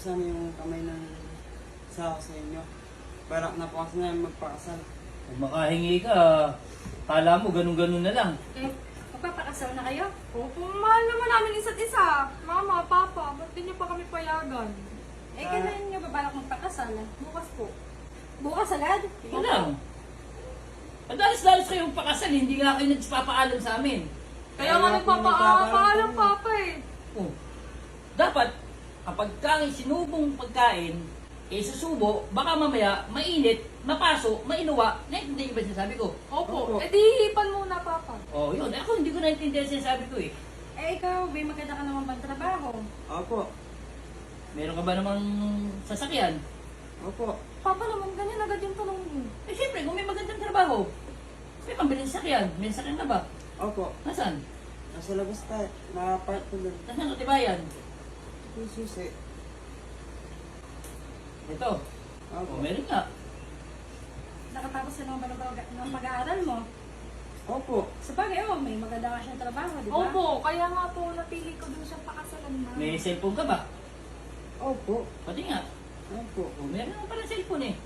buksan yung kamay ng asawa sa inyo. Balak na po kasi namin magpakasal. Kung makahingi ka, kala mo ganun-ganun na lang. Eh, magpapakasal na kayo? Opo, mahal naman namin isa't isa. Mama, Papa, ba't di niyo pa kami payagan? Eh, kailan nyo babalak magpakasal? Bukas po. Bukas agad? Ikaw lang. Padalas-dalas kayong pakasal, hindi nga kayo nagpapaalam sa amin. Kaya nga nagpapaalam, Papa eh. Oh. Dapat, kapag kang sinubong pagkain, susubo, baka mamaya, mainit, mapaso, mainuwa, naiintindihan ba sinasabi ko? Opo, Opo. eh di hihipan muna, Papa. Oh, yun. Ako hindi ko naiintindihan sinasabi ko eh. Eh, ikaw, Bay, maganda ka naman bang trabaho? Opo. Meron ka ba namang sasakyan? Opo. Papa naman, ganyan agad yung tanong mo. Eh, siyempre, kung may magandang trabaho, may pambiling sasakyan. May sasakyan ka ba? Opo. Nasaan? Nasa labas tayo. Nakapart ko doon. Nasaan katibayan? Yung susi. Ito. Opo. Oh, meron nga. Nakatapos ka naman ba ng mag-aaral mo? Opo. Sa bagay, oh, may maganda ka siyang trabaho, di ba? Opo, kaya nga po napili ko dun siyang pakasalan na. May cellphone ka ba? Opo. Pati nga. Opo. Oh, meron naman pala cellphone eh.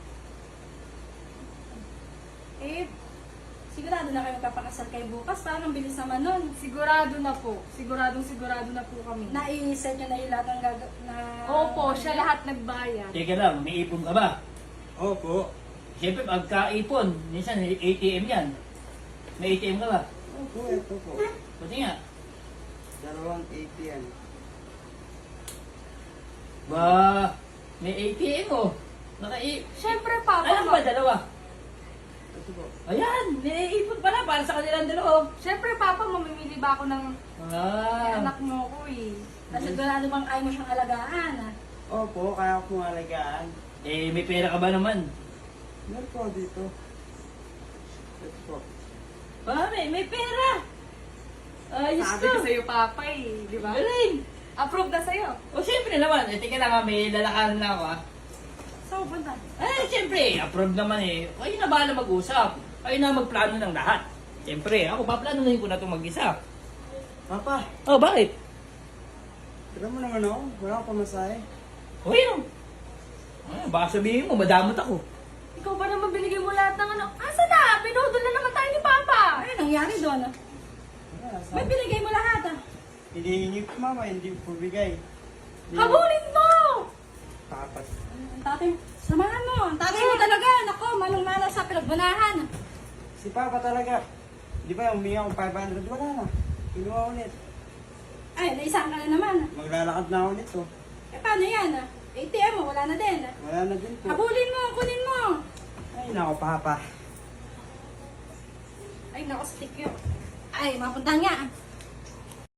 Eh, sigurado na kayo magpapakasal kayo bukas. Parang ang bilis naman nun. Sigurado na po. Sigurado na po kami. Nai-set nyo na yung lahat ng na... Opo, siya lahat nagbayad. Teka lang, may ipon ka ba? Opo. Siyempre, pagka-ipon, minsan ATM yan. May ATM ka ba? Opo, ito po. Pati nga. 2 ATM. Ba, may ATM oh. Siyempre, Papa. Alam ba, dalawa? Ito po. Ayan, may ipon pala para sa kanilang dalawa. Siyempre, Papa, mamimili ba ako ng anak mo ko eh. Kasi sigurado bang kaya mo siyang alagaan, ah. Opo, kaya ko alagaan. Eh, may pera ka ba naman? Meron po dito. Ito po. Ba, may pera. Ayos Sabi to. ko sa'yo, Papa eh. Di ba? Galing. Approve na sa'yo. O, siyempre naman. Eh, teka lang ha, may lalakaran na ako ha. So, punta. Eh, siyempre, approve naman eh. Kayo na bahala mag-usap. Kayo na magplano ng lahat. Siyempre, ako paplanuhin ko na itong mag-isa. Papa, Oh, bakit? tira mo naman ako. Wala akong pamasahe. O, yun. Baka sabihin mo, madamot ako. Ikaw ba naman binigay mo lahat ng ano? Asa na? Pinudol na naman tayo ni Papa. Ano nangyari doon, ah? Wala, May binigay mo lahat, ah. hinihingi ko mama, hindi ko bigay. Habulin mo! Tapat. Ang tatay, samahan mo. Ang tatay mo talaga. Nako, manong-mana sa pinagbunahan. Si Papa talaga. Di ba humingi akong 500? Wala na. Kinuha ulit. Ay, naisang ka na naman. Maglalakad na ako nito. Eh, paano yan, ah? ATM mo, wala na din. Ah. Wala na din po. Habulin mo, kunin mo. Ay, nako Papa. Ay, nako, stick yun. Ay, mapunta nga.